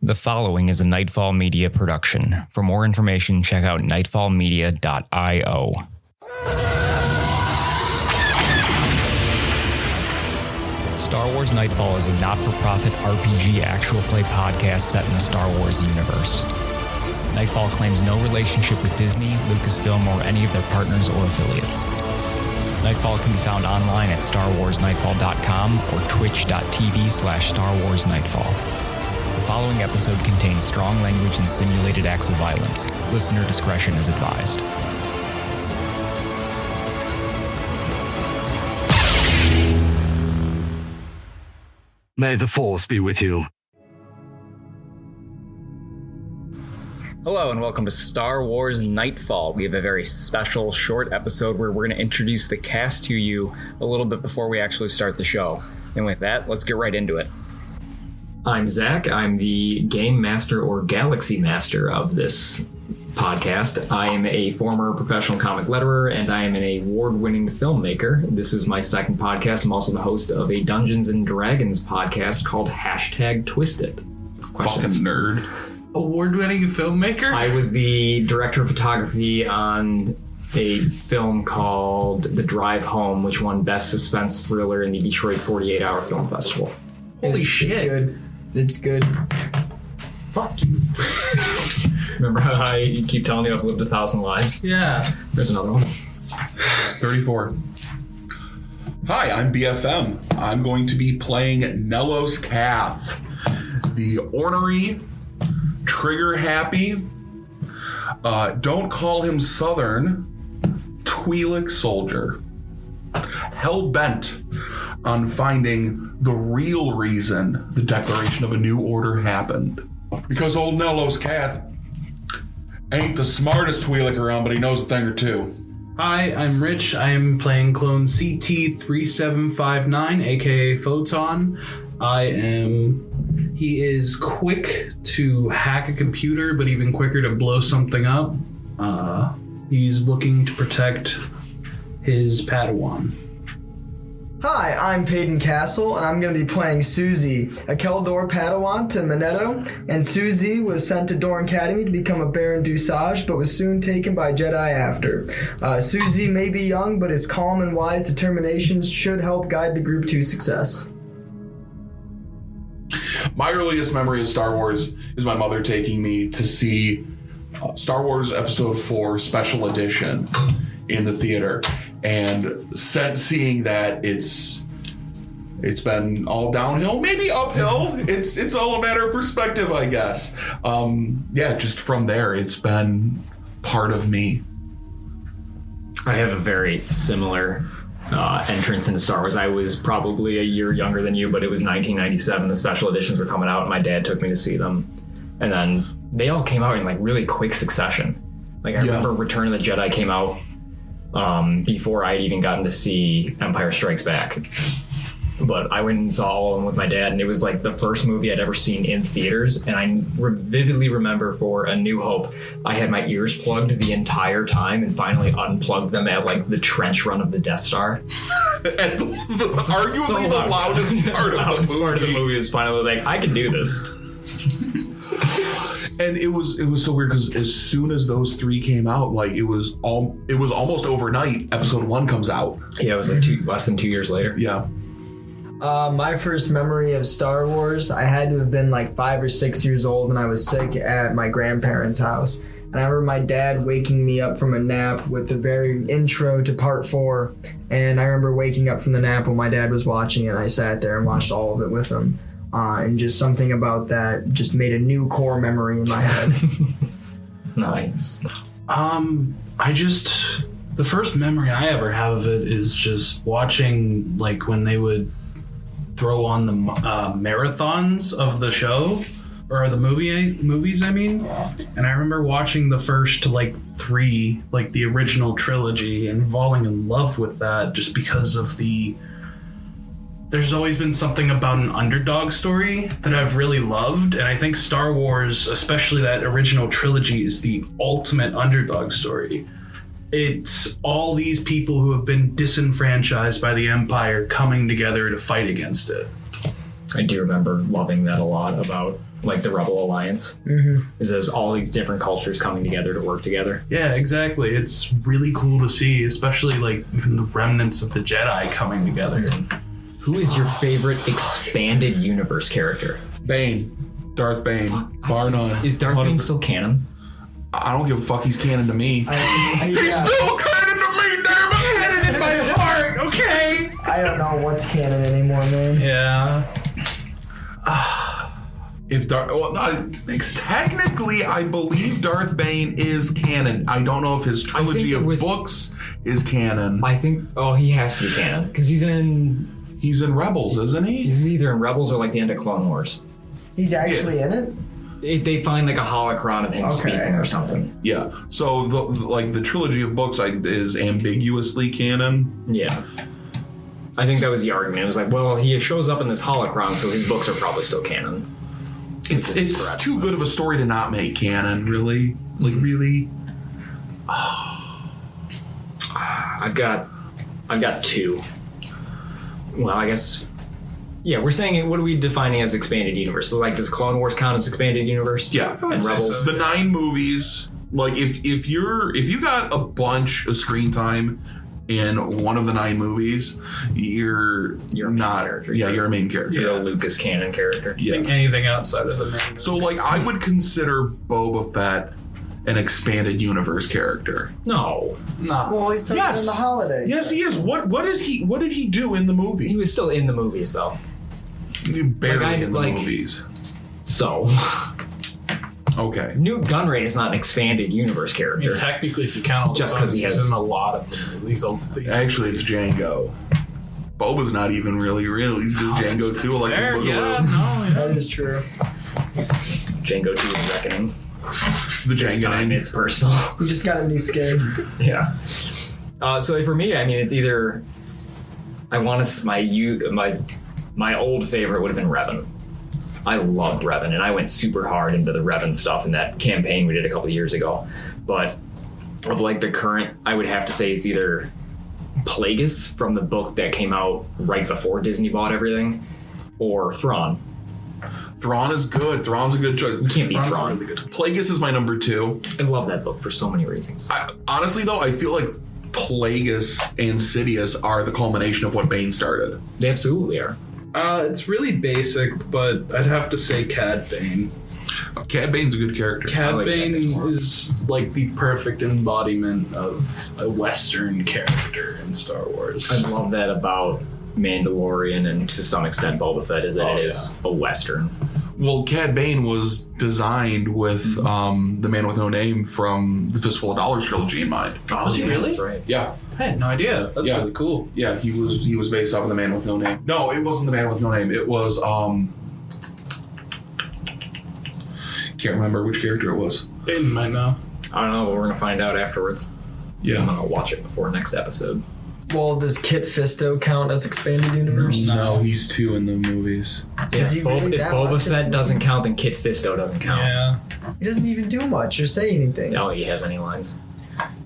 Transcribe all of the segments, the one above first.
The following is a Knightfall Media production. For more information, check out knightfallmedia.io. Star Wars Knightfall is a not-for-profit RPG actual play podcast set in the Star Wars universe. Knightfall claims no relationship with Disney, Lucasfilm, or any of their partners or affiliates. Knightfall can be found online at starwarsnightfall.com or twitch.tv/StarWarsNightfall. The following episode contains strong language and simulated acts of violence. Listener discretion is advised. May the Force be with you. Hello and welcome to Star Wars Knightfall. We have a very special short episode where we're going to introduce the cast to you a little bit before we actually start the show. And with that, let's get right into it. I'm Zakk. I'm the game master or galaxy master of this podcast. I am a former professional comic letterer and I am an award-winning filmmaker. This is my second podcast. I'm also the host of a Dungeons and Dragons podcast called #Twisted. Fucking nerd. Award-winning filmmaker? I was the director of photography on a film called The Drive Home, which won Best Suspense Thriller in the Detroit 48-Hour Film Festival. Holy shit. It's good. It's good. Fuck you. Remember how I keep telling you I've lived 1,000 lives? Yeah. There's another one. 34. Hi, I'm BFM. I'm going to be playing Nellos Cath, the ornery, trigger-happy, don't call him Southern, Twi'lek soldier, hell-bent on finding the real reason the declaration of a new order happened. Because old Nellos Cath ain't the smartest Twi'lek around, but he knows a thing or two. Hi, I'm Rich. I am playing clone CT-3759, aka Photon. He is quick to hack a computer, but even quicker to blow something up. He's looking to protect his Padawan. Hi, I'm Paden Castle, and I'm going to be playing Susie, a Keldor Padawan to Minetto, and Susie was sent to Dorn Academy to become a Baron Dusage, but was soon taken by Jedi after. Susie may be young, but his calm and wise determination should help guide the group to success. My earliest memory of Star Wars is my mother taking me to see Star Wars Episode 4 Special Edition in the theater, and seeing that it's been all downhill, maybe uphill. It's all a matter of perspective, I guess. Just from there, it's been part of me. I have a very similar entrance into Star Wars. I was probably a year younger than you, but it was 1997. The special editions were coming out, and my dad took me to see them. And then they all came out in like really quick succession. Like I remember Return of the Jedi came out before I'd even gotten to see Empire Strikes Back. But I went and saw all of them with my dad, and it was like the first movie I'd ever seen in theaters. And I vividly remember for A New Hope, I had my ears plugged the entire time and finally unplugged them at like the trench run of the Death Star. At arguably the loudest part of the movie. Part of the movie was finally like, I can do this. And it was so weird because as soon as those three came out, like it was almost overnight. Episode 1 comes out. Yeah, it was like less than 2 years later. Yeah. My first memory of Star Wars, I had to have been like 5 or 6 years old, and I was sick at my grandparents' house. And I remember my dad waking me up from a nap with the very intro to part 4. And I remember waking up from the nap when my dad was watching it, and I sat there and watched all of it with him. And just something about that just made a new core memory in my head. Nice. The first memory I ever have of it is just watching, like, when they would throw on the marathons of the show, or the movies, I mean. And I remember watching the first, like, 3, like, the original trilogy, and falling in love with that just because of there's always been something about an underdog story that I've really loved, and I think Star Wars, especially that original trilogy, is the ultimate underdog story. It's all these people who have been disenfranchised by the Empire coming together to fight against it. I do remember loving that a lot about like the Rebel Alliance. Is there's all these different cultures coming together to work together. Yeah, exactly. It's really cool to see, especially like even the remnants of the Jedi coming together. Who is your favorite expanded universe character? Bane. Darth Bane. Bar none. Is Darth Bane 100%. still canon? I don't give a fuck. He's canon to me. He's still canon to me, damn it! Canon in my heart, okay? I don't know what's canon anymore, man. Yeah. If technically, I believe Darth Bane is canon. I don't know if his trilogy of books is canon. I think. Oh, he has to be canon because he's in. He's in Rebels, isn't he? He's either in Rebels or like the end of Clone Wars. He's actually in it? They find like a holocron of him speaking or something. Yeah. So the trilogy of books is ambiguously canon. Yeah. I think that was the argument. It was like, well, he shows up in this holocron, so his books are probably still canon. It's too good of a story to not make canon, really. Like really. I've got two. Well, I guess. Yeah, we're saying, what are we defining as expanded universe? So, like, does Clone Wars count as expanded universe? Yeah, and Rebels. The 9 movies. Like, if you got a bunch of screen time in one of the 9 movies, you're not. Character. Yeah, you're a main character. You're a Lucas canon character. Yeah. Like anything outside of the main. So, like, I would consider Boba Fett an expanded universe character. No. Well, he's talking in the holidays. Yes, he is. What did he do in the movie? He was still in the movies, though. Barely in the movies. So. Okay. Newt Gunray is not an expanded universe character. I mean, technically, if you count all the just because he has in a lot of the movies. Actually, it's Django. Boba's not even really real. He's just Django 2 Electric Boogaloo. That is true. Django 2 is Reckoning. The This Django time name. it's personal. We just got a new skin. Yeah. So for me, I mean, it's either I want to my old favorite would have been Revan. I loved Revan, and I went super hard into the Revan stuff in that campaign we did a couple of years ago. But of like the current, I would have to say it's either Plagueis from the book that came out right before Disney bought everything, or Thrawn. Thrawn is good. Thrawn's a good choice. You can't beat Thrawn. Really good. Plagueis is my number 2. I love that book for so many reasons. Honestly, though, I feel like Plagueis and Sidious are the culmination of what Bane started. They absolutely are. It's really basic, but I'd have to say Cad Bane. Cad Bane's a good character. Cad like Bane Cad Bane. is like the perfect embodiment of a Western character in Star Wars. I love that about Mandalorian and to some extent Boba Fett is that it is a Western. Well, Cad Bane was designed with the Man with No Name from the Fistful of Dollars trilogy in mind. Oh, was he really? That's right. Yeah. I had no idea. That's Yeah. really cool. Yeah, he was based off of the Man with No Name. No, it wasn't the Man with No Name. It was can't remember which character it was. Baden might know. I don't know, but we're gonna find out afterwards. I'm Yeah. gonna watch it before next episode. Well, does Kit Fisto count as expanded universe? No, he's 2 in the movies. Is he really if that Boba much in Fett the doesn't movies? count, then Kit Fisto doesn't count. Yeah. He doesn't even do much or say anything. No, he has any lines.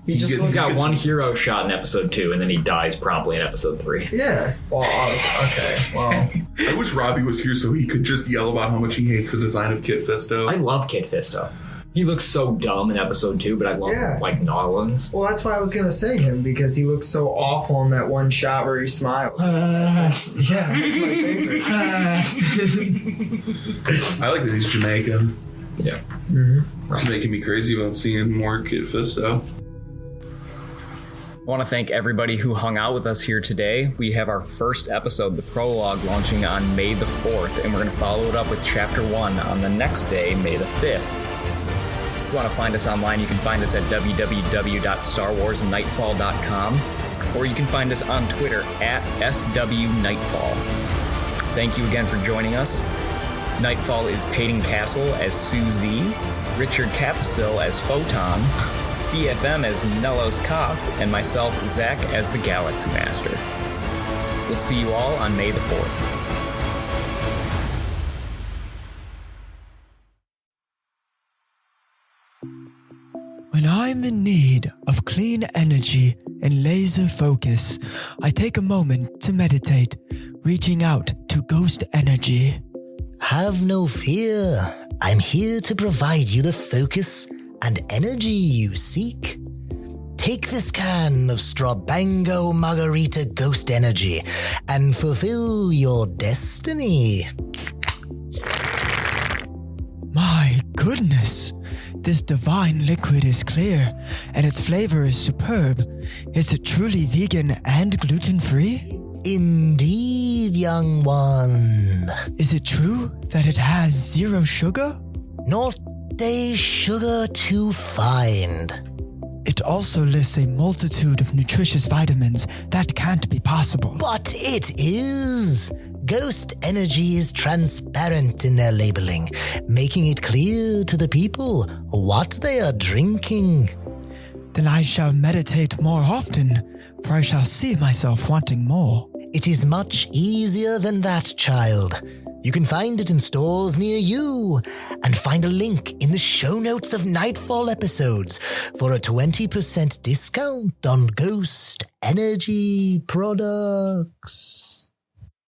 He just gets- looks He's got one hero shot in episode 2, and then he dies promptly in episode 3. Yeah. Well, okay. Well, I wish Robbie was here so he could just yell about how much he hates the design of Kit Fisto. I love Kit Fisto. He looks so dumb in episode 2, but I love like Nolans. well, that's why I was gonna say him because he looks so awful in that one shot where he smiles. Yeah, that's my favorite. I like that he's Jamaican. Yeah. It's making me crazy about seeing more Kit Fisto. I want to thank everybody who hung out with us here today. We have our first episode, the prologue, launching on May the 4th, and we're going to follow it up with Chapter 1 on the next day, May the 5th. If you want to find us online, you can find us at www.starwarsnightfall.com, or you can find us on Twitter at SWNightfall. Thank you again for joining us. Knightfall is Paden Castle as Suzie, Richard Capsil as Photon, BFM as Nellos Koth, and myself, Zakk, as the Galaxy Master. We'll see you all on May the 4th. When I'm in need of clean energy and laser focus, I take a moment to meditate, reaching out to ghost energy. Have no fear. I'm here to provide you the focus and energy you seek. Take this can of Strabango Margarita Ghost Energy and fulfill your destiny. My goodness. This divine liquid is clear, and its flavor is superb. Is it truly vegan and gluten-free? Indeed, young one. Is it true that it has 0 sugar? Not a sugar to find. It also lists a multitude of nutritious vitamins. That can't be possible. But it is. Ghost Energy is transparent in their labeling, making it clear to the people what they are drinking. Then I shall meditate more often, for I shall see myself wanting more. It is much easier than that, child. You can find it in stores near you, and find a link in the show notes of Knightfall episodes for a 20% discount on Ghost Energy products.